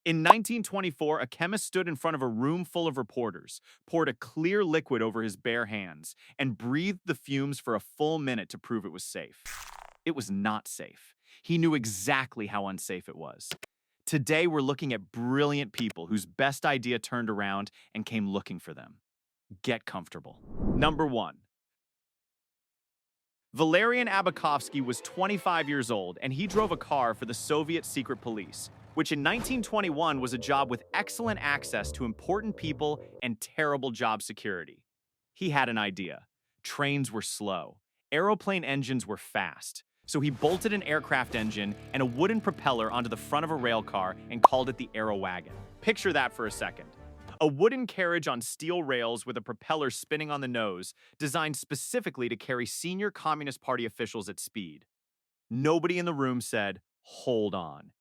In 1924, a chemist stood in front of a room full of reporters, poured a clear liquid over his bare hands, and breathed the fumes for a full minute to prove it was safe. It was not safe. He knew exactly how unsafe it was. Today, we're looking at brilliant people whose best idea turned around and came looking for them. Get comfortable. Number 1. Valerian Abakovsky was 25 years old, and he drove a car for the Soviet secret police, which in 1921 was a job with excellent access to important people and terrible job security. He had an idea. Trains were slow. Aeroplane engines were fast. So he bolted an aircraft engine and a wooden propeller onto the front of a rail car and called it the Aero Wagon. Picture that for a second. A wooden carriage on steel rails with a propeller spinning on the nose, designed specifically to carry senior Communist Party officials at speed. Nobody in the room said, "Hold on."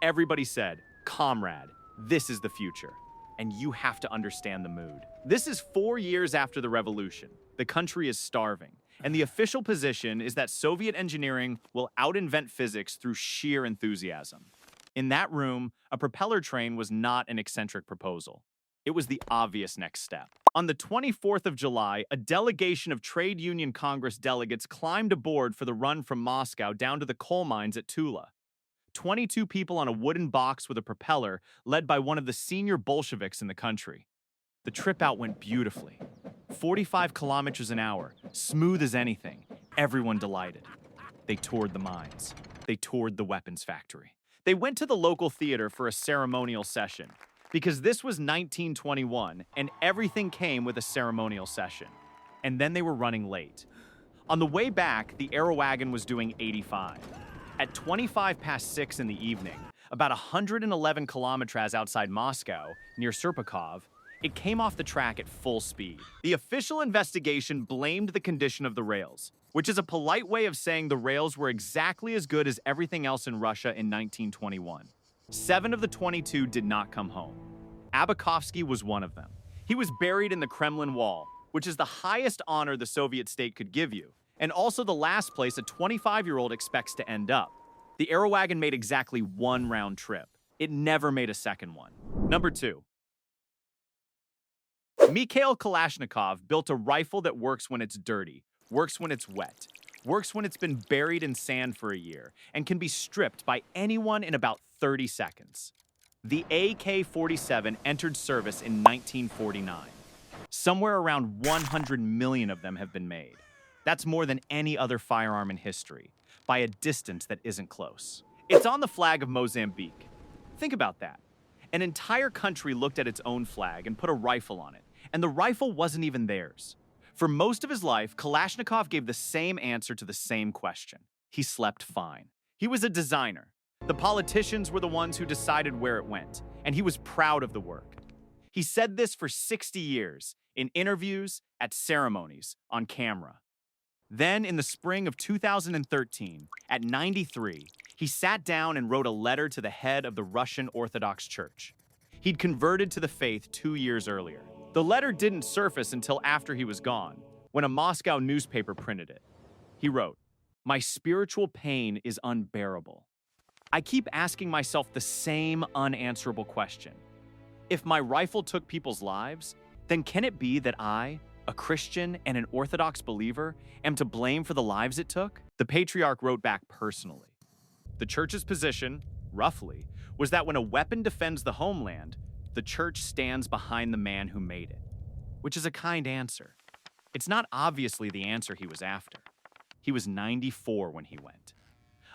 Everybody said, "Comrade, this is the future." And you have to understand the mood. This is 4 years after the revolution. The country is starving. And the official position is that Soviet engineering will out-invent physics through sheer enthusiasm. In that room, a propeller train was not an eccentric proposal. It was the obvious next step. On the 24th of July, a delegation of Trade Union Congress delegates climbed aboard for the run from Moscow down to the coal mines at Tula. 22 people on a wooden box with a propeller, led by one of the senior Bolsheviks in the country. The trip out went beautifully. 45 kilometers an hour, smooth as anything, everyone delighted. They toured the mines. They toured the weapons factory. They went to the local theater for a ceremonial session, because this was 1921 and everything came with a ceremonial session. And then they were running late. On the way back, the Aero Wagon was doing 85. At 25 past 6 in the evening, about 111 kilometers outside Moscow, near Serpukhov, it came off the track at full speed. The official investigation blamed the condition of the rails, which is a polite way of saying the rails were exactly as good as everything else in Russia in 1921. 7 of the 22 did not come home. Abakovsky was one of them. He was buried in the Kremlin wall, which is the highest honor the Soviet state could give you, and also the last place a 25-year-old expects to end up. The Aero Wagon made exactly one round trip. It never made a second one. Number 2. Mikhail Kalashnikov built a rifle that works when it's dirty, works when it's wet, works when it's been buried in sand for a year, and can be stripped by anyone in about 30 seconds. The AK-47 entered service in 1949. Somewhere around 100 million of them have been made. That's more than any other firearm in history, by a distance that isn't close. It's on the flag of Mozambique. Think about that. An entire country looked at its own flag and put a rifle on it, and the rifle wasn't even theirs. For most of his life, Kalashnikov gave the same answer to the same question. He slept fine. He was a designer. The politicians were the ones who decided where it went, and he was proud of the work. He said this for 60 years, in interviews, at ceremonies, on camera. Then, in the spring of 2013, at 93, he sat down and wrote a letter to the head of the Russian Orthodox Church. He'd converted to the faith 2 years earlier. The letter didn't surface until after he was gone, when a Moscow newspaper printed it. He wrote, "My spiritual pain is unbearable. I keep asking myself the same unanswerable question. If my rifle took people's lives, then can it be that I, a Christian and an Orthodox believer, am to blame for the lives it took?" The patriarch wrote back personally. The church's position, roughly, was that when a weapon defends the homeland, the church stands behind the man who made it. Which is a kind answer. It's not obviously the answer he was after. He was 94 when he went.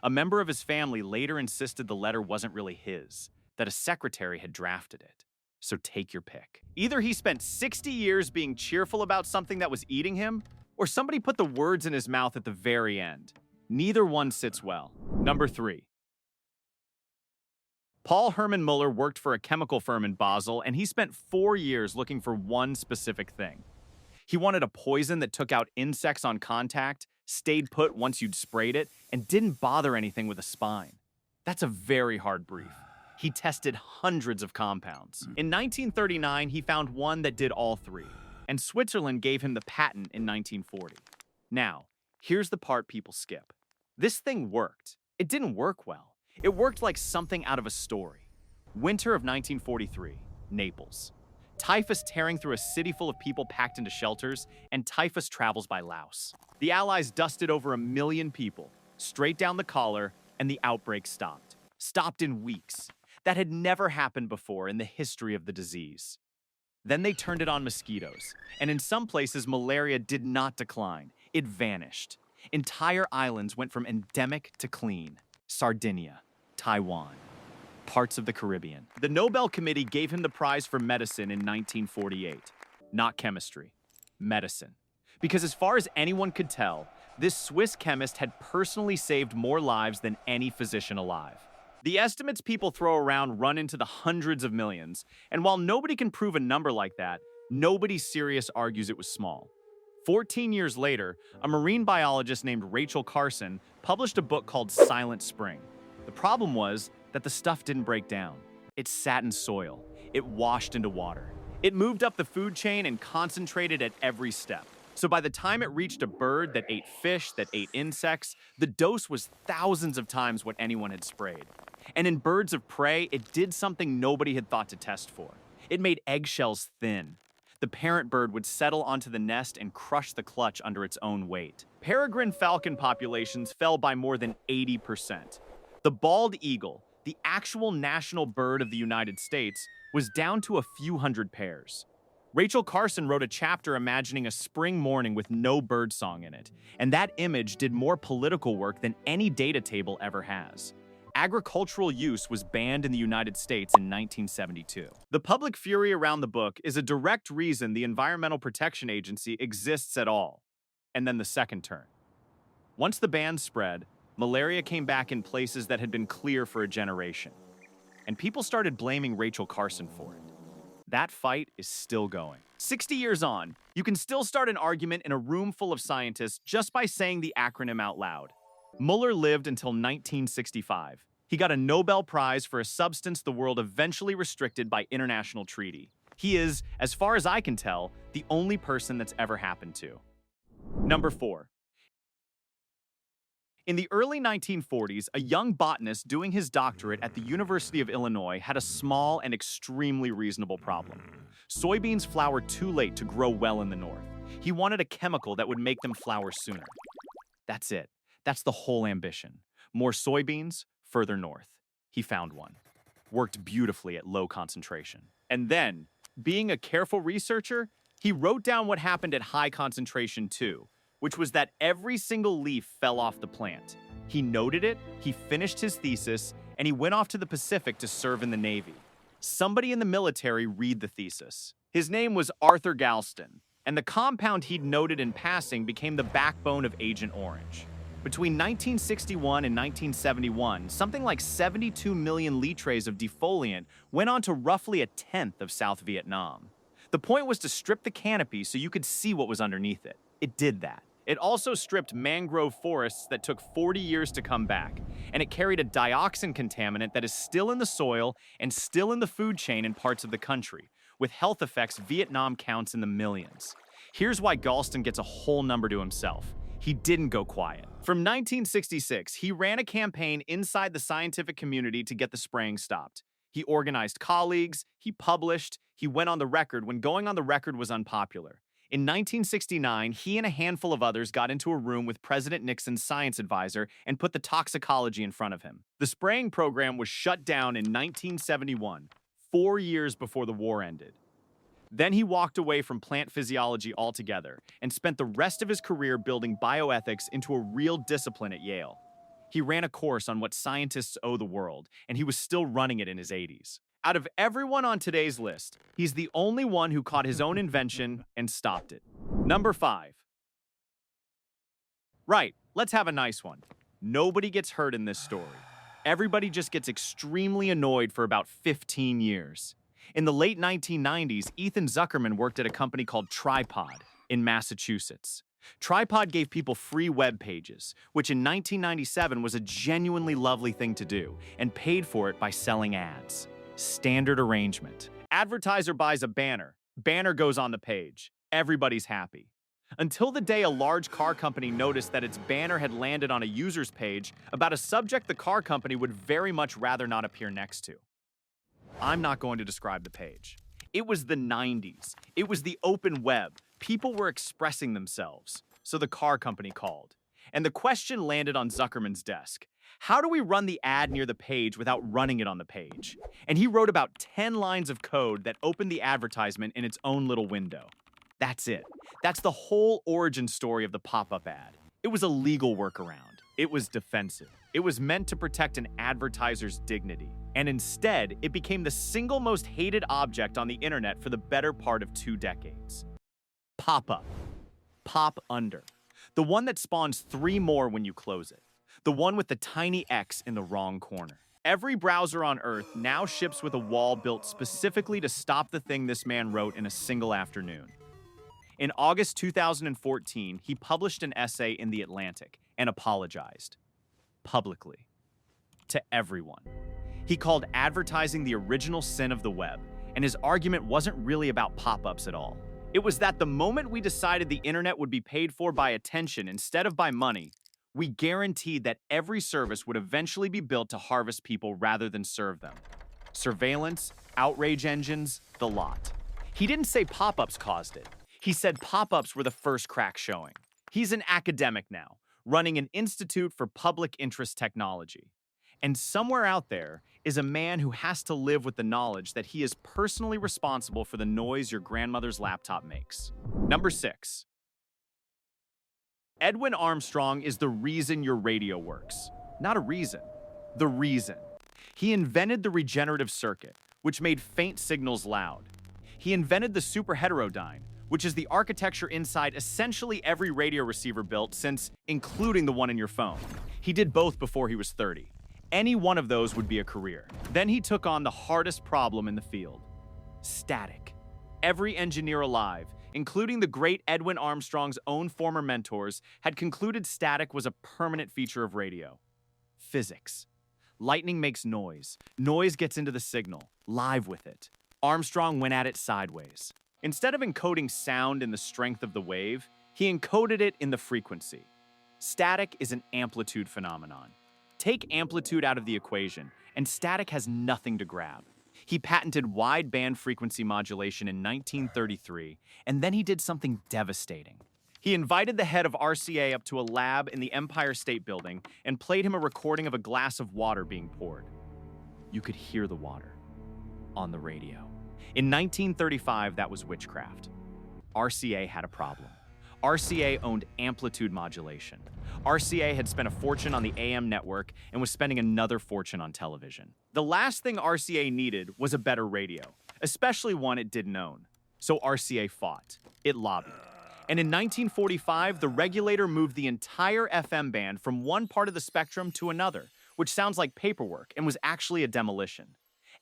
A member of his family later insisted the letter wasn't really his, that a secretary had drafted it. So take your pick. Either he spent 60 years being cheerful about something that was eating him, or somebody put the words in his mouth at the very end. Neither one sits well. Number 3. Paul Hermann Muller worked for a chemical firm in Basel, and he spent 4 years looking for one specific thing. He wanted a poison that took out insects on contact, stayed put once you'd sprayed it, and didn't bother anything with a spine. That's a very hard brief. He tested hundreds of compounds. In 1939, he found one that did all 3, and Switzerland gave him the patent in 1940. Now, here's the part people skip. This thing worked. It didn't work well. It worked like something out of a story. Winter of 1943, Naples. Typhus tearing through a city full of people packed into shelters, and typhus travels by louse. The Allies dusted over 1 million people, straight down the collar, and the outbreak stopped. Stopped in weeks. That had never happened before in the history of the disease. Then they turned it on mosquitoes, and in some places malaria did not decline. It vanished. Entire islands went from endemic to clean. Sardinia, Taiwan, parts of the Caribbean. The Nobel Committee gave him the prize for medicine in 1948. Not chemistry, medicine. Because as far as anyone could tell, this Swiss chemist had personally saved more lives than any physician alive. The estimates people throw around run into the hundreds of millions, and while nobody can prove a number like that, nobody serious argues it was small. 14 years later, a marine biologist named Rachel Carson published a book called Silent Spring. The problem was that the stuff didn't break down. It sat in soil. It washed into water. It moved up the food chain and concentrated at every step. So by the time it reached a bird that ate fish, that ate insects, the dose was thousands of times what anyone had sprayed. And in birds of prey, it did something nobody had thought to test for. It made eggshells thin. The parent bird would settle onto the nest and crush the clutch under its own weight. Peregrine falcon populations fell by more than 80%. The bald eagle, the actual national bird of the United States, was down to a few hundred pairs. Rachel Carson wrote a chapter imagining a spring morning with no birdsong in it, and that image did more political work than any data table ever has. Agricultural use was banned in the United States in 1972. The public fury around the book is a direct reason the Environmental Protection Agency exists at all. And then the second turn. Once the ban spread, malaria came back in places that had been clear for a generation. And people started blaming Rachel Carson for it. That fight is still going. 60 years on, you can still start an argument in a room full of scientists just by saying the acronym out loud. Muller lived until 1965. He got a Nobel Prize for a substance the world eventually restricted by international treaty. He is, as far as I can tell, the only person that's ever happened to. Number 4. In the early 1940s, a young botanist doing his doctorate at the University of Illinois had a small and extremely reasonable problem. Soybeans flower too late to grow well in the north. He wanted a chemical that would make them flower sooner. That's it. That's the whole ambition. More soybeans, further north. He found one. Worked beautifully at low concentration. And then, being a careful researcher, he wrote down what happened at high concentration too, which was that every single leaf fell off the plant. He noted it, he finished his thesis, and he went off to the Pacific to serve in the Navy. Somebody in the military read the thesis. His name was Arthur Galston, and the compound he'd noted in passing became the backbone of Agent Orange. Between 1961 and 1971, something like 72 million litres of defoliant went on to roughly a tenth of South Vietnam. The point was to strip the canopy so you could see what was underneath it. It did that. It also stripped mangrove forests that took 40 years to come back, and it carried a dioxin contaminant that is still in the soil and still in the food chain in parts of the country, with health effects Vietnam counts in the millions. Here's why Galston gets a whole number to himself. He didn't go quiet. From 1966, he ran a campaign inside the scientific community to get the spraying stopped. He organized colleagues, he published, he went on the record when going on the record was unpopular. In 1969, he and a handful of others got into a room with President Nixon's science advisor and put the toxicology in front of him. The spraying program was shut down in 1971, 4 years before the war ended. Then he walked away from plant physiology altogether and spent the rest of his career building bioethics into a real discipline at Yale. He ran a course on what scientists owe the world, and he was still running it in his 80s. Out of everyone on today's list, he's the only one who caught his own invention and stopped it. Number 5. Right, let's have a nice one. Nobody gets hurt in this story. Everybody just gets extremely annoyed for about 15 years. In the late 1990s, Ethan Zuckerman worked at a company called Tripod in Massachusetts. Tripod gave people free web pages, which in 1997 was a genuinely lovely thing to do, and paid for it by selling ads. Standard arrangement. Advertiser buys a banner. Banner goes on the page. Everybody's happy. Until the day a large car company noticed that its banner had landed on a user's page about a subject the car company would very much rather not appear next to. I'm not going to describe the page. It was the 90s. It was the open web. People were expressing themselves. So the car company called. And the question landed on Zuckerman's desk. How do we run the ad near the page without running it on the page? And he wrote about 10 lines of code that opened the advertisement in its own little window. That's it. That's the whole origin story of the pop-up ad. It was a legal workaround. It was defensive. It was meant to protect an advertiser's dignity. And instead, it became the single most hated object on the internet for the better part of 2 decades. Pop-up. Pop under. The one that spawns 3 more when you close it. The one with the tiny X in the wrong corner. Every browser on Earth now ships with a wall built specifically to stop the thing this man wrote in a single afternoon. In August 2014, he published an essay in The Atlantic and apologized. Publicly. To everyone. He called advertising the original sin of the web, and his argument wasn't really about pop-ups at all. It was that the moment we decided the internet would be paid for by attention instead of by money, we guaranteed that every service would eventually be built to harvest people rather than serve them. Surveillance, outrage engines, the lot. He didn't say pop-ups caused it. He said pop-ups were the first crack showing. He's an academic now, running an Institute for Public Interest Technology. And somewhere out there is a man who has to live with the knowledge that he is personally responsible for the noise your grandmother's laptop makes. Number 6. Edwin Armstrong is the reason your radio works. Not a reason. The reason. He invented the regenerative circuit, which made faint signals loud. He invented the superheterodyne, which is the architecture inside essentially every radio receiver built since, including the one in your phone. He did both before he was 30. Any one of those would be a career. Then he took on the hardest problem in the field. Static. Every engineer alive, including the great Edwin Armstrong's own former mentors, had concluded static was a permanent feature of radio. Physics. Lightning makes noise. Noise gets into the signal, live with it. Armstrong went at it sideways. Instead of encoding sound in the strength of the wave, he encoded it in the frequency. Static is an amplitude phenomenon. Take amplitude out of the equation, and static has nothing to grab. He patented wide band frequency modulation in 1933, and then he did something devastating. He invited the head of RCA up to a lab in the Empire State Building and played him a recording of a glass of water being poured. You could hear the water on the radio. In 1935, that was witchcraft. RCA had a problem. RCA owned amplitude modulation. RCA had spent a fortune on the AM network and was spending another fortune on television. The last thing RCA needed was a better radio, especially one it didn't own. So RCA fought. It lobbied. And in 1945, the regulator moved the entire FM band from one part of the spectrum to another, which sounds like paperwork and was actually a demolition.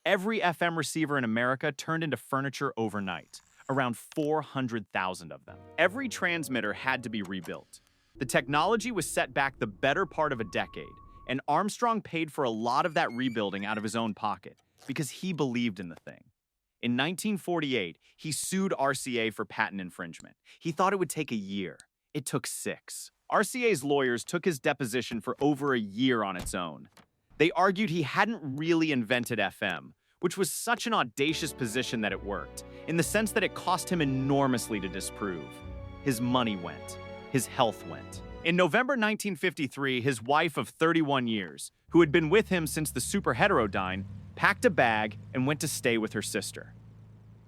Every FM receiver in America turned into furniture overnight. Around 400,000 of them. Every transmitter had to be rebuilt. The technology was set back the better part of a decade, and Armstrong paid for a lot of that rebuilding out of his own pocket because he believed in the thing. In 1948, he sued RCA for patent infringement. He thought it would take a year. It took 6. RCA's lawyers took his deposition for over a year on its own. They argued he hadn't really invented FM, which was such an audacious position that it worked, in the sense that it cost him enormously to disprove. His money went. His health went. In November 1953, his wife of 31 years, who had been with him since the superheterodyne, packed a bag and went to stay with her sister.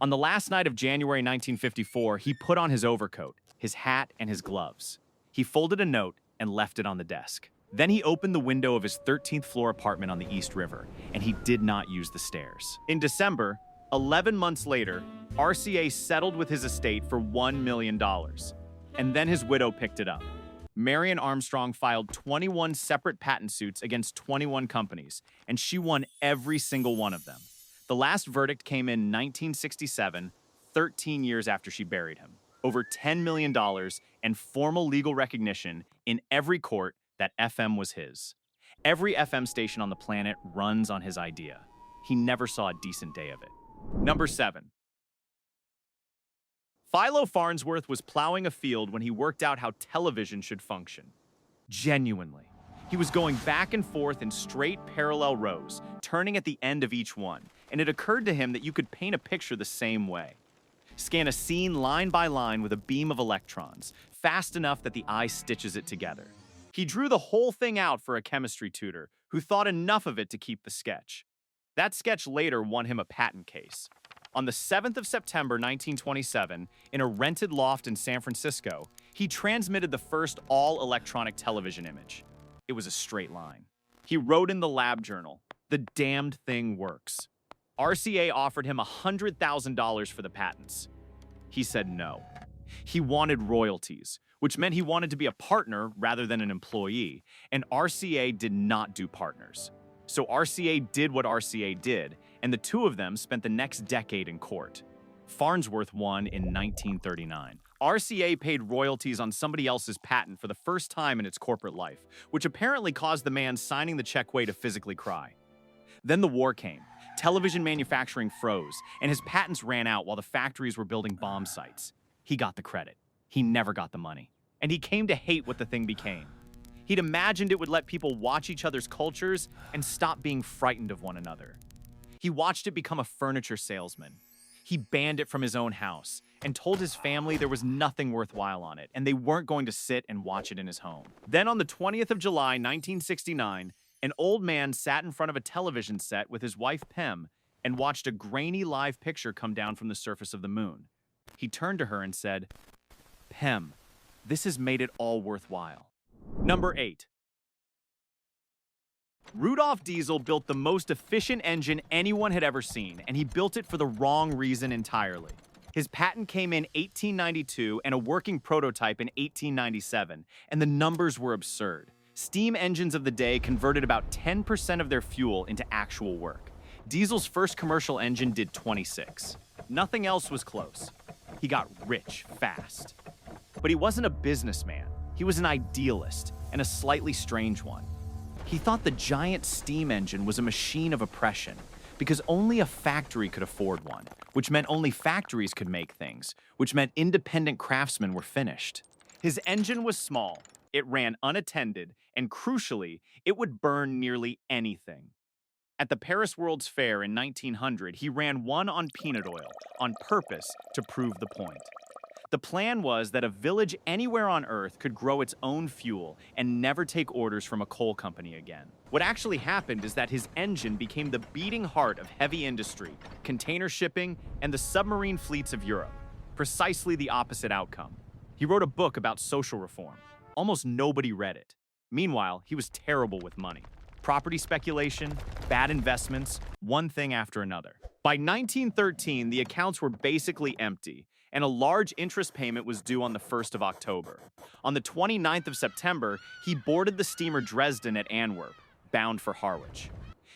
On the last night of January 1954, he put on his overcoat, his hat, and his gloves. He folded a note and left it on the desk. Then he opened the window of his 13th floor apartment on the East River, and he did not use the stairs. In December, 11 months later, RCA settled with his estate for $1 million, and then his widow picked it up. Marion Armstrong filed 21 separate patent suits against 21 companies, and she won every single one of them. The last verdict came in 1967, 13 years after she buried him. Over $10 million and formal legal recognition in every court that FM was his. Every FM station on the planet runs on his idea. He never saw a decent day of it. Number 7. Philo Farnsworth was plowing a field when he worked out how television should function. Genuinely. He was going back and forth in straight parallel rows, turning at the end of each one. and it occurred to him that you could paint a picture the same way. Scan a scene line by line with a beam of electrons, fast enough that the eye stitches it together. He drew the whole thing out for a chemistry tutor, who thought enough of it to keep the sketch. That sketch later won him a patent case. On the 7th of September 1927, in a rented loft in San Francisco, he transmitted the first all-electronic television image. It was a straight line. He wrote in the lab journal, "The damned thing works." RCA offered him $100,000 for the patents. He said no. He wanted royalties, which meant he wanted to be a partner rather than an employee, and RCA did not do partners. So RCA did what RCA did, and the two of them spent the next decade in court. Farnsworth won in 1939. RCA paid royalties on somebody else's patent for the first time in its corporate life, which apparently caused the man signing the check to physically cry. Then the war came. Television manufacturing froze, and his patents ran out while the factories were building bomb sites. He got the credit. He never got the money. And he came to hate what the thing became. He'd imagined it would let people watch each other's cultures and stop being frightened of one another. He watched it become a furniture salesman. He banned it from his own house and told his family there was nothing worthwhile on it and they weren't going to sit and watch it in his home. Then on the 20th of July, 1969, an old man sat in front of a television set with his wife Pem and watched a grainy live picture come down from the surface of the moon. He turned to her and said, "Pem, this has made it all worthwhile." Number 8. Rudolf Diesel built the most efficient engine anyone had ever seen, and he built it for the wrong reason entirely. His patent came in 1892 and a working prototype in 1897, and the numbers were absurd. Steam engines of the day converted about 10% of their fuel into actual work. Diesel's first commercial engine did 26. Nothing else was close. He got rich fast. But he wasn't a businessman. He was an idealist, and a slightly strange one. He thought the giant steam engine was a machine of oppression, because only a factory could afford one, which meant only factories could make things, which meant independent craftsmen were finished. His engine was small, it ran unattended, and crucially, it would burn nearly anything. At the Paris World's Fair in 1900, he ran one on peanut oil, on purpose to prove the point. The plan was that a village anywhere on Earth could grow its own fuel and never take orders from a coal company again. What actually happened is that his engine became the beating heart of heavy industry, container shipping, and the submarine fleets of Europe. Precisely the opposite outcome. He wrote a book about social reform. Almost nobody read it. Meanwhile, he was terrible with money. Property speculation, bad investments, one thing after another. By 1913, the accounts were basically empty, and a large interest payment was due on the 1st of October. On the 29th of September, he boarded the steamer Dresden at Antwerp, bound for Harwich.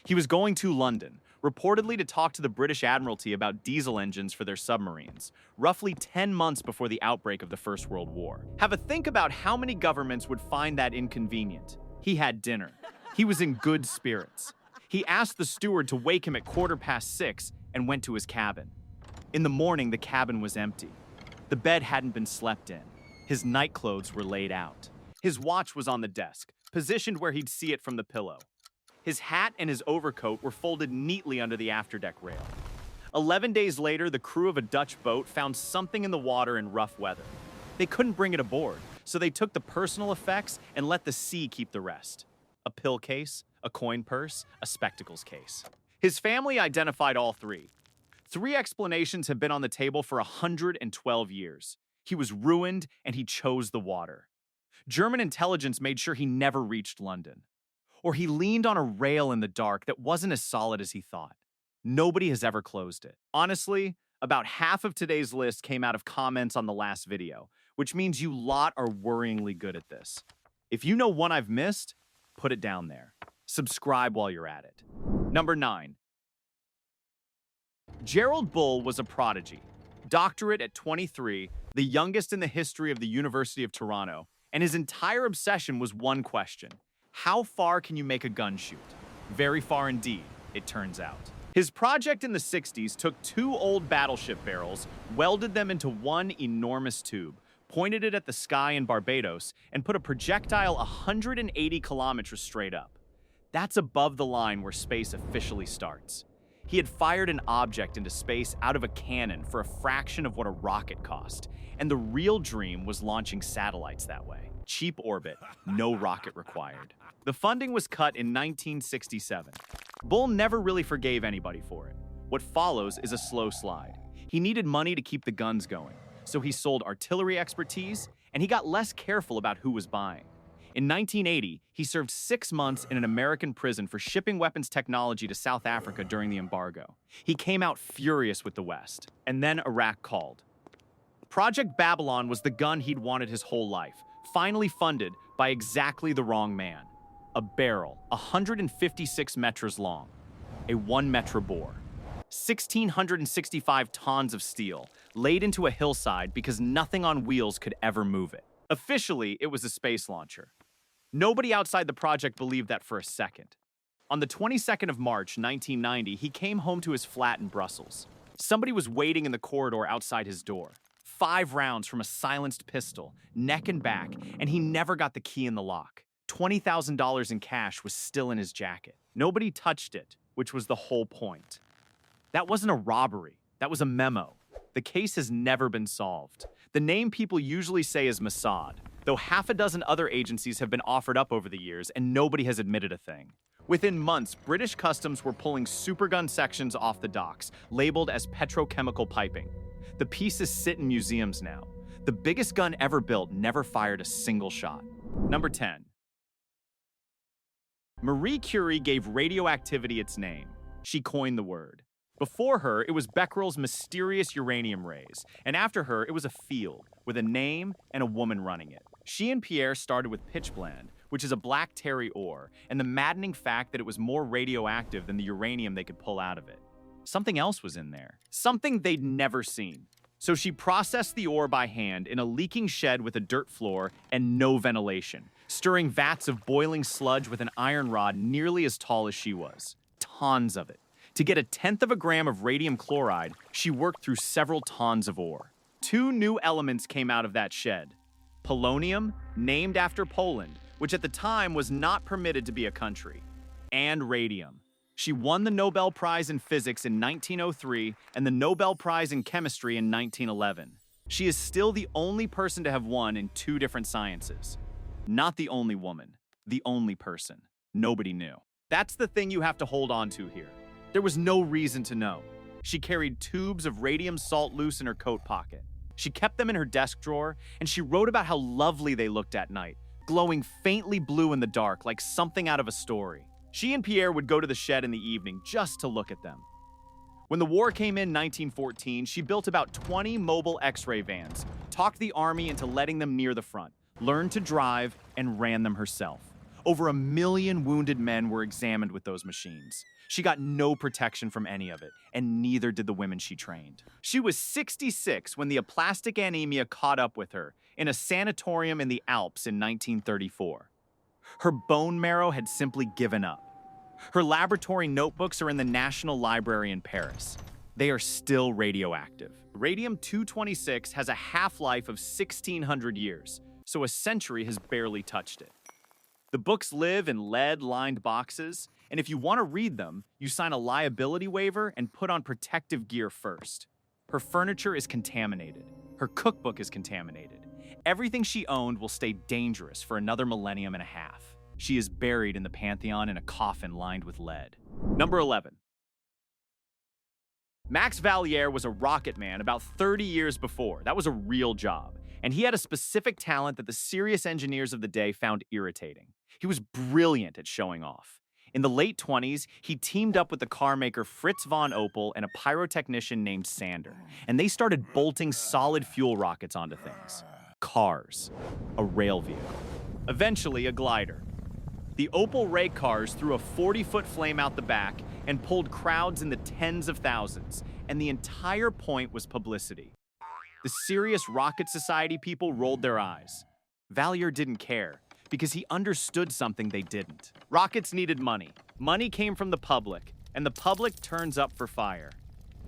He was going to London, reportedly to talk to the British Admiralty about diesel engines for their submarines, roughly 10 months before the outbreak of the First World War. Have a think about how many governments would find that inconvenient. He had dinner. He was in good spirits. He asked the steward to wake him at 6:15 and went to his cabin. In the morning, the cabin was empty. The bed hadn't been slept in. His nightclothes were laid out. His watch was on the desk, positioned where he'd see it from the pillow. His hat and his overcoat were folded neatly under the afterdeck rail. 11 days later, the crew of a Dutch boat found something in the water in rough weather. They couldn't bring it aboard, so they took the personal effects and let the sea keep the rest. A pill case, a coin purse, a spectacles case. His family identified all three. 3 explanations have been on the table for 112 years. He was ruined, and he chose the water. German intelligence made sure he never reached London. Or he leaned on a rail in the dark that wasn't as solid as he thought. Nobody has ever closed it. Honestly, about half of today's list came out of comments on the last video, which means you lot are worryingly good at this. If you know one I've missed, put it down there. Subscribe while you're at it. Number 9. Gerald Bull was a prodigy. Doctorate at 23, the youngest in the history of the University of Toronto, and his entire obsession was one question. How far can you make a gun shoot? Very far indeed, it turns out. His project in the 60s took 2 old battleship barrels, welded them into one enormous tube, pointed it at the sky in Barbados, and put a projectile 180 kilometers straight up. That's above the line where space officially starts. He had fired an object into space out of a cannon for a fraction of what a rocket cost, and the real dream was launching satellites that way. Cheap orbit, no rocket required. The funding was cut in 1967. Bull never really forgave anybody for it. What follows is a slow slide. He needed money to keep the guns going, so he sold artillery expertise, and he got less careful about who was buying. In 1980, he served 6 months in an American prison for shipping weapons technology to South Africa during the embargo. He came out furious with the West, and then Iraq called. Project Babylon was the gun he'd wanted his whole life, finally funded by exactly the wrong man. A barrel, 156 meters long, a 1 meter bore. 1,665 tons of steel, laid into a hillside because nothing on wheels could ever move it. Officially, it was a space launcher. Nobody outside the project believed that for a second. On the 22nd of March, 1990, he came home to his flat in Brussels. Somebody was waiting in the corridor outside his door. 5 rounds from a silenced pistol, neck and back, and he never got the key in the lock. $20,000 in cash was still in his jacket. Nobody touched it, which was the whole point. That wasn't a robbery. That was a memo. The case has never been solved. The name people usually say is Mossad, though half a dozen other agencies have been offered up over the years and nobody has admitted a thing. Within months, British customs were pulling supergun sections off the docks, labeled as petrochemical piping. The pieces sit in museums now. The biggest gun ever built never fired a single shot. Number 10. Marie Curie gave radioactivity its name. She coined the word. Before her, it was Becquerel's mysterious uranium rays, and after her, it was a field, with a name and a woman running it. She and Pierre started with pitchblende, which is a black terry ore, and the maddening fact that it was more radioactive than the uranium they could pull out of it. Something else was in there. Something they'd never seen. So she processed the ore by hand in a leaking shed with a dirt floor and no ventilation, stirring vats of boiling sludge with an iron rod nearly as tall as she was. Tons of it. To get 1/10 of a gram of radium chloride, she worked through several tons of ore. 2 new elements came out of that shed. Polonium, named after Poland, which at the time was not permitted to be a country, and radium. She won the Nobel Prize in Physics in 1903 and the Nobel Prize in Chemistry in 1911. She is still the only person to have won in 2 different sciences. Not the only woman, the only person. Nobody knew. That's the thing you have to hold on to here. There was no reason to know. She carried tubes of radium salt loose in her coat pocket. She kept them in her desk drawer, and she wrote about how lovely they looked at night, glowing faintly blue in the dark like something out of a story. She and Pierre would go to the shed in the evening just to look at them. When the war came in 1914, she built about 20 mobile X-ray vans, talked the army into letting them near the front, learned to drive, and ran them herself. Over 1 million wounded men were examined with those machines. She got no protection from any of it, and neither did the women she trained. She was 66 when the aplastic anemia caught up with her in a sanatorium in the Alps in 1934. Her bone marrow had simply given up. Her laboratory notebooks are in the National Library in Paris. They are still radioactive. Radium-226 has a half-life of 1,600 years, so a century has barely touched it. The books live in lead-lined boxes, and if you want to read them, you sign a liability waiver and put on protective gear first. Her furniture is contaminated. Her cookbook is contaminated. Everything she owned will stay dangerous for another millennium and a half. She is buried in the Pantheon in a coffin lined with lead. Number 11. Max Valier was a rocket man about 30 years before. That was a real job. And he had a specific talent that the serious engineers of the day found irritating. He was brilliant at showing off. In the late 20s, he teamed up with the car maker Fritz von Opel and a pyrotechnician named Sander, and they started bolting solid fuel rockets onto things. Cars. A rail vehicle. Eventually, a glider. The Opel Ray cars threw a 40-foot flame out the back and pulled crowds in the tens of thousands, and the entire point was publicity. The serious Rocket Society people rolled their eyes. Valier didn't care, because he understood something they didn't. Rockets needed money. Money came from the public, and the public turns up for fire.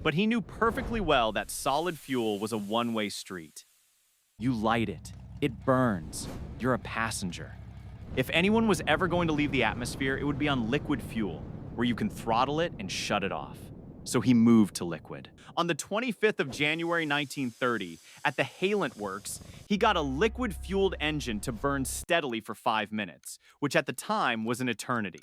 But he knew perfectly well that solid fuel was a one-way street. You light it. It burns. You're a passenger. If anyone was ever going to leave the atmosphere, it would be on liquid fuel, where you can throttle it and shut it off. so he moved to liquid. On the 25th of January 1930, at the Halent Works, he got a liquid-fueled engine to burn steadily for 5 minutes, which at the time was an eternity.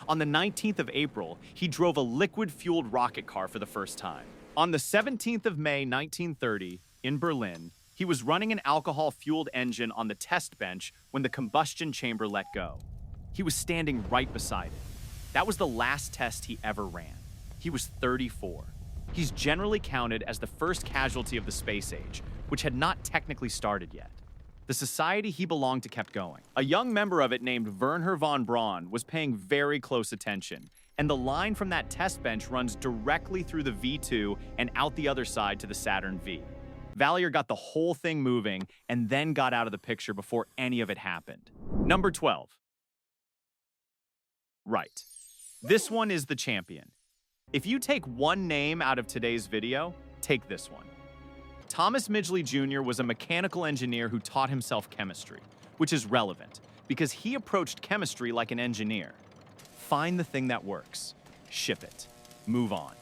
On the 19th of April, he drove a liquid-fueled rocket car for the first time. On the 17th of May 1930, in Berlin, he was running an alcohol-fueled engine on the test bench when the combustion chamber let go. He was standing right beside it. That was the last test he ever ran. He was 34. He's generally counted as the first casualty of the space age, which had not technically started yet. The society he belonged to kept going. A young member of it named Wernher von Braun was paying very close attention, and the line from that test bench runs directly through the V2 and out the other side to the Saturn V. Valier got the whole thing moving and then got out of the picture before any of it happened. Number 12. Right. This one is the champion. If you take one name out of today's video, take this one. Thomas Midgley Jr. was a mechanical engineer who taught himself chemistry, which is relevant because he approached chemistry like an engineer. Find the thing that works, ship it, move on.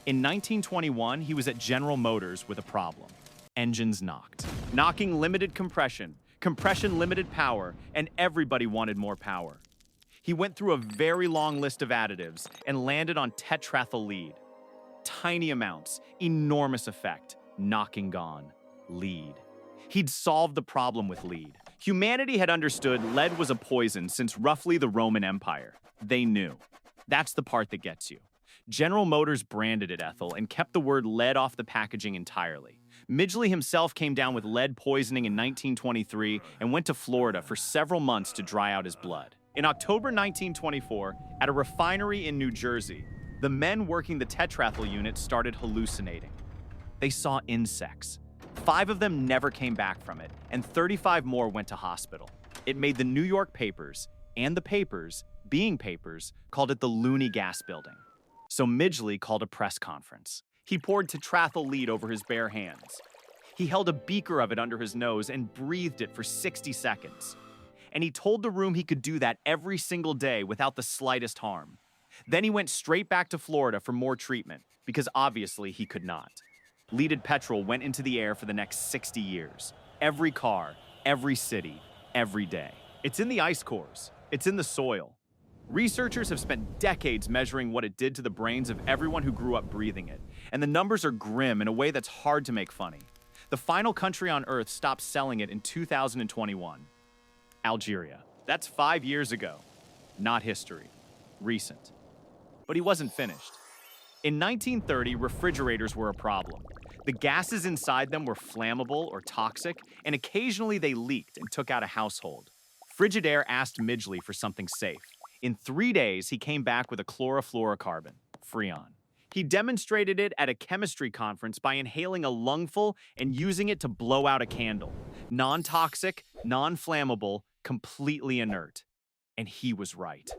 In 1921, he was at General Motors with a problem. Engines knocked. Knocking limited compression, compression limited power, and everybody wanted more power. He went through a very long list of additives and landed on tetrathyl lead. Tiny amounts, enormous effect, knocking gone, lead. He'd solved the problem with lead. Humanity had understood lead was a poison since roughly the Roman Empire. They knew. That's the part that gets you. General Motors branded it ethyl and kept the word lead off the packaging entirely. Midgley himself came down with lead poisoning in 1923 and went to Florida for several months to dry out his blood. In October 1924, at a refinery in New Jersey, the men working the tetrathyl unit started hallucinating. They saw insects. 5 of them never came back from it, and 35 more went to hospital. It made the New York papers, and the papers, being papers, called it the loony gas building. So Midgley called a press conference. He poured tetrathyl lead over his bare hands. He held a beaker of it under his nose and breathed it for 60 seconds. And he told the room he could do that every single day without the slightest harm. Then he went straight back to Florida for more treatment, because obviously he could not. Leaded petrol went into the air for the next 60 years. Every car, every city, every day. It's in the ice cores. It's in the soil. Researchers have spent decades measuring what it did to the brains of everyone who grew up breathing it, and the numbers are grim in a way that's hard to make funny. The final country on Earth stopped selling it in 2021. Algeria. That's 5 years ago. Not history. Recent. But he wasn't finished. In 1930, refrigerators were a problem. The gases inside them were flammable or toxic, and occasionally they leaked and took out a household. Frigidaire asked Midgley for something safe. In 3 days, he came back with a chlorofluorocarbon, Freon. He demonstrated it at a chemistry conference by inhaling a lungful and using it to blow out a candle. Non-toxic, non-flammable, completely inert. And he was right.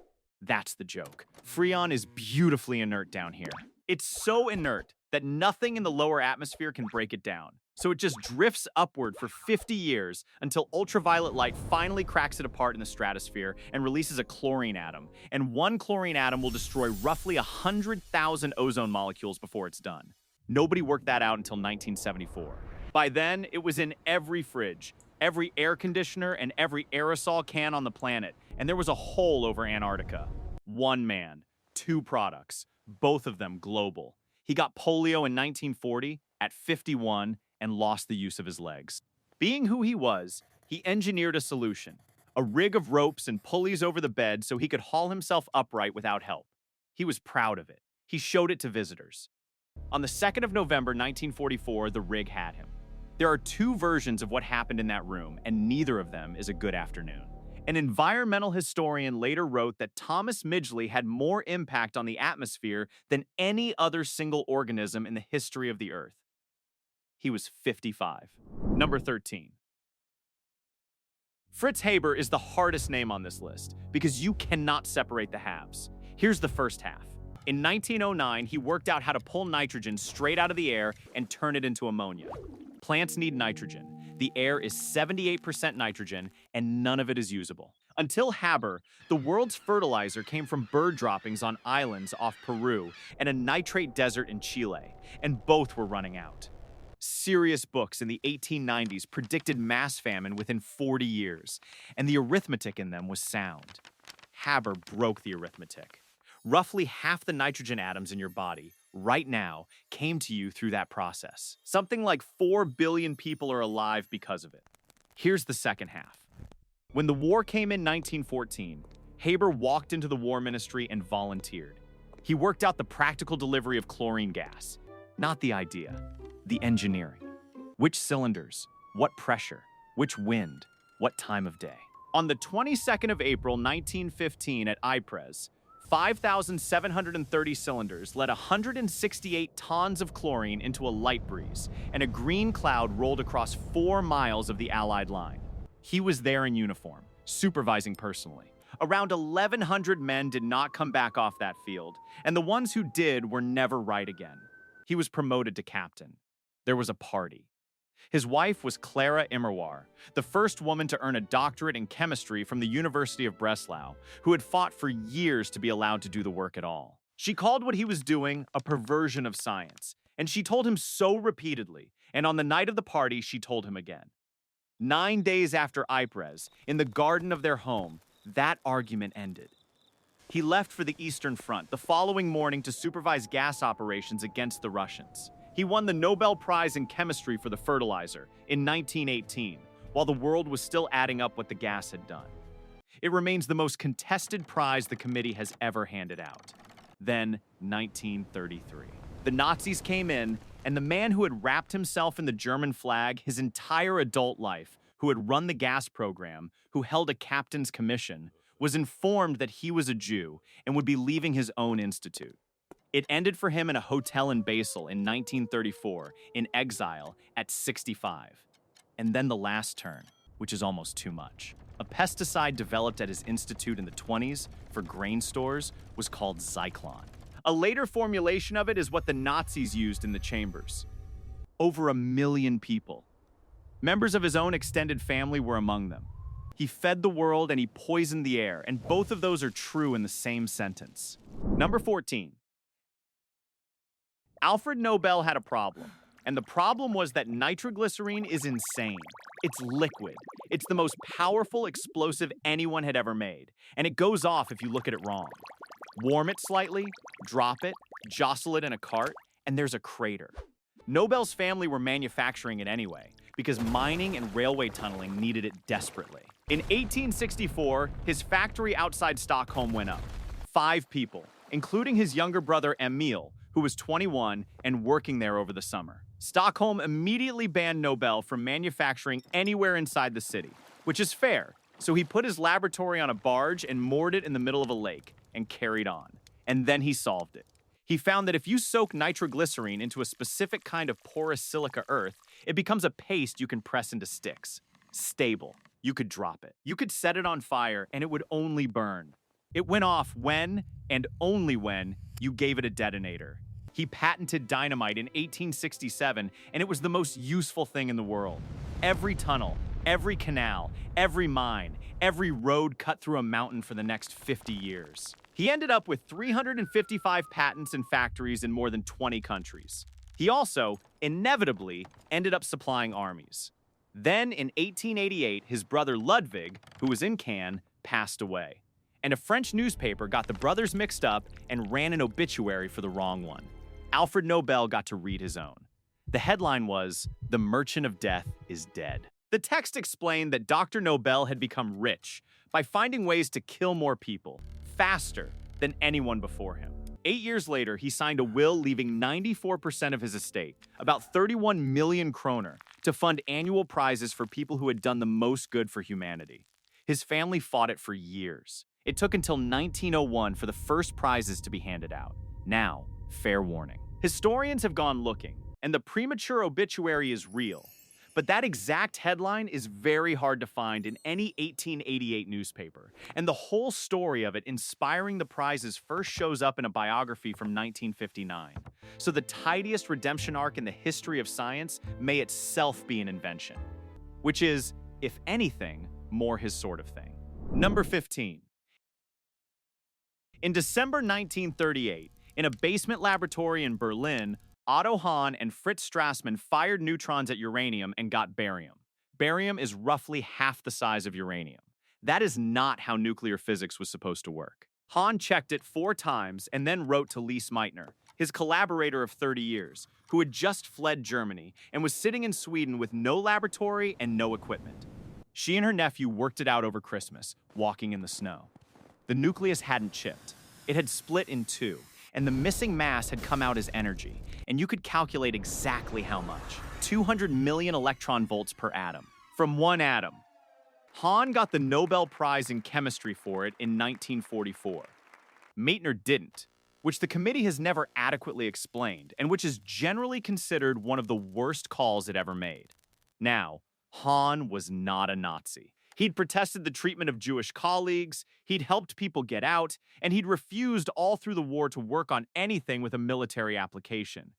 That's the joke. Freon is beautifully inert down here. It's so inert that nothing in the lower atmosphere can break it down. So it just drifts upward for 50 years until ultraviolet light finally cracks it apart in the stratosphere and releases a chlorine atom. And one chlorine atom will destroy roughly 100,000 ozone molecules before it's done. Nobody worked that out until 1974. By then, it was in every fridge, every air conditioner, and every aerosol can on the planet, and there was a hole over Antarctica. One man, 2 products, both of them global. He got polio in 1940 at 51 and lost the use of his legs. Being who he was, he engineered a solution, a rig of ropes and pulleys over the bed so he could haul himself upright without help. He was proud of it. He showed it to visitors. On the 2nd of November 1944, the rig had him. There are 2 versions of what happened in that room, and neither of them is a good afternoon. An environmental historian later wrote that Thomas Midgley had more impact on the atmosphere than any other single organism in the history of the Earth. He was 55. Number 13. Fritz Haber is the hardest name on this list because you cannot separate the halves. Here's the first half. In 1909, he worked out how to pull nitrogen straight out of the air and turn it into ammonia. Plants need nitrogen. The air is 78% nitrogen, and none of it is usable. Until Haber, the world's fertilizer came from bird droppings on islands off Peru and a nitrate desert in Chile, and both were running out. Serious books in the 1890s predicted mass famine within 40 years, and the arithmetic in them was sound. Haber broke the arithmetic. Roughly half the nitrogen atoms in your body, right now, came to you through that process. Something like 4 billion people are alive because of it. Here's the second half. When the war came in 1914, Haber walked into the war ministry and volunteered. He worked out the practical delivery of chlorine gas. Not the idea, the engineering. Which cylinders, what pressure, which wind, what time of day. On the 22nd of April 1915 at Ypres, 5,730 cylinders let 168 tons of chlorine into a light breeze, and a green cloud rolled across 4 miles of the Allied line. He was there in uniform, supervising personally. Around 1,100 men did not come back off that field, and the ones who did were never right again. He was promoted to captain. There was a party. His wife was Clara Immerwahr, the first woman to earn a doctorate in chemistry from the University of Breslau, who had fought for years to be allowed to do the work at all. She called what he was doing a perversion of science, and she told him so repeatedly, and on the night of the party, she told him again. 9 days after Ypres, in the garden of their home, that argument ended. He left for the Eastern Front the following morning to supervise gas operations against the Russians. He won the Nobel Prize in Chemistry for the fertilizer in 1918, while the world was still adding up what the gas had done. It remains the most contested prize the committee has ever handed out. Then, 1933. The Nazis came in, and the man who had wrapped himself in the German flag his entire adult life, who had run the gas program, who held a captain's commission, was informed that he was a Jew and would be leaving his own institute. It ended for him in a hotel in Basel in 1934, in exile at 65. And then the last turn, which is almost too much. A pesticide developed at his institute in the 20s for grain stores was called Zyklon. A later formulation of it is what the Nazis used in the chambers. Over 1 million people. Members of his own extended family were among them. He fed the world and he poisoned the air, and both of those are true in the same sentence. Number 14. Alfred Nobel had a problem, and the problem was that nitroglycerine is insane. It's liquid. It's the most powerful explosive anyone had ever made, and it goes off if you look at it wrong. Warm it slightly, drop it, jostle it in a cart, and there's a crater. Nobel's family were manufacturing it anyway, because mining and railway tunneling needed it desperately. In 1864, his factory outside Stockholm went up. 5 people, including his younger brother Emil, who was 21 and working there over the summer. Stockholm immediately banned Nobel from manufacturing anywhere inside the city, which is fair, so he put his laboratory on a barge and moored it in the middle of a lake and carried on. And then he solved it. He found that if you soak nitroglycerine into a specific kind of porous silica earth, it becomes a paste you can press into sticks. Stable. You could drop it. You could set it on fire and it would only burn. It went off when, and only when, you gave it a detonator. He patented dynamite in 1867, and it was the most useful thing in the world. Every tunnel, every canal, every mine, every road cut through a mountain for the next 50 years. He ended up with 355 patents and factories in more than 20 countries. He also, inevitably, ended up supplying armies. Then, in 1888, his brother Ludwig, who was in Cannes, passed away. And a French newspaper got the brothers mixed up and ran an obituary for the wrong one. Alfred Nobel got to read his own. The headline was, "The Merchant of Death is Dead." The text explained that Dr. Nobel had become rich by finding ways to kill more people, faster than anyone before him. 8 years later, he signed a will leaving 94% of his estate, about 31 million kroner, to fund annual prizes for people who had done the most good for humanity. His family fought it for years. It took until 1901 for the first prizes to be handed out. Now, fair warning. Historians have gone looking, and the premature obituary is real. But that exact headline is very hard to find in any 1888 newspaper, and the whole story of it inspiring the prizes first shows up in a biography from 1959. So the tidiest redemption arc in the history of science may itself be an invention, which is, if anything, more his sort of thing. Number 15. In December 1938, in a basement laboratory in Berlin, Otto Hahn and Fritz Strassmann fired neutrons at uranium and got barium. Barium is roughly half the size of uranium. That is not how nuclear physics was supposed to work. Hahn checked it 4 times and then wrote to Lise Meitner, his collaborator of 30 years, who had just fled Germany and was sitting in Sweden with no laboratory and no equipment. She and her nephew worked it out over Christmas, walking in the snow. The nucleus hadn't chipped. It had split in 2, and the missing mass had come out as energy, and you could calculate exactly how much. 200 million electron volts per atom. From one atom. Hahn got the Nobel Prize in Chemistry for it in 1944. Meitner didn't, which the committee has never adequately explained, and which is generally considered one of the worst calls it ever made. Now, Hahn was not a Nazi. He'd protested the treatment of Jewish colleagues, he'd helped people get out, and he'd refused all through the war to work on anything with a military application.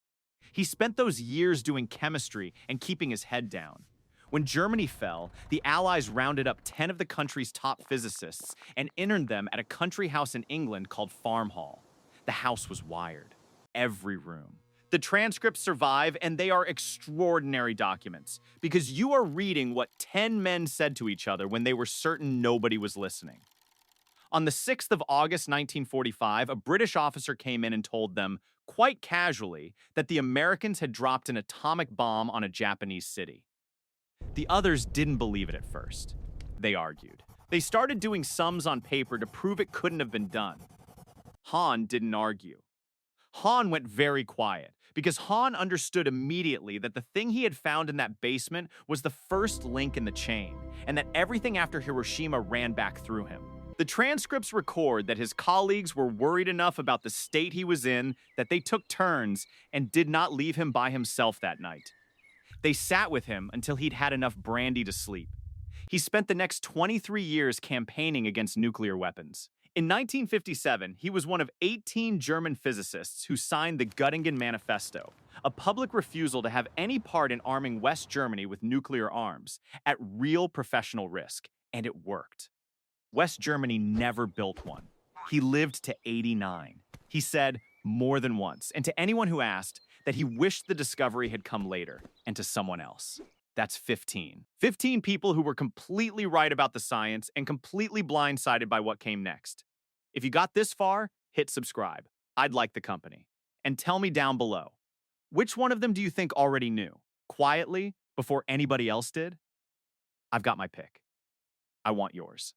He spent those years doing chemistry and keeping his head down. When Germany fell, the Allies rounded up 10 of the country's top physicists and interned them at a country house in England called Farm Hall. The house was wired. Every room. The transcripts survive, and they are extraordinary documents, because you are reading what 10 men said to each other when they were certain nobody was listening. On the 6th of August 1945, a British officer came in and told them, quite casually, that the Americans had dropped an atomic bomb on a Japanese city. The others didn't believe it at first. They argued. They started doing sums on paper to prove it couldn't have been done. Hahn didn't argue. Hahn went very quiet, because Hahn understood immediately that the thing he had found in that basement was the first link in the chain, and that everything after Hiroshima ran back through him. The transcripts record that his colleagues were worried enough about the state he was in that they took turns and did not leave him by himself that night. They sat with him until he'd had enough brandy to sleep. He spent the next 23 years campaigning against nuclear weapons. In 1957, he was one of 18 German physicists who signed the Göttingen Manifesto, a public refusal to have any part in arming West Germany with nuclear arms, at real professional risk, and it worked. West Germany never built one. He lived to 89. He said, more than once, and to anyone who asked, that he wished the discovery had come later, and to someone else. That's 15. 15 people who were completely right about the science and completely blindsided by what came next. If you got this far, hit subscribe. I'd like the company. And tell me down below, which one of them do you think already knew, quietly, before anybody else did? I've got my pick. I want yours.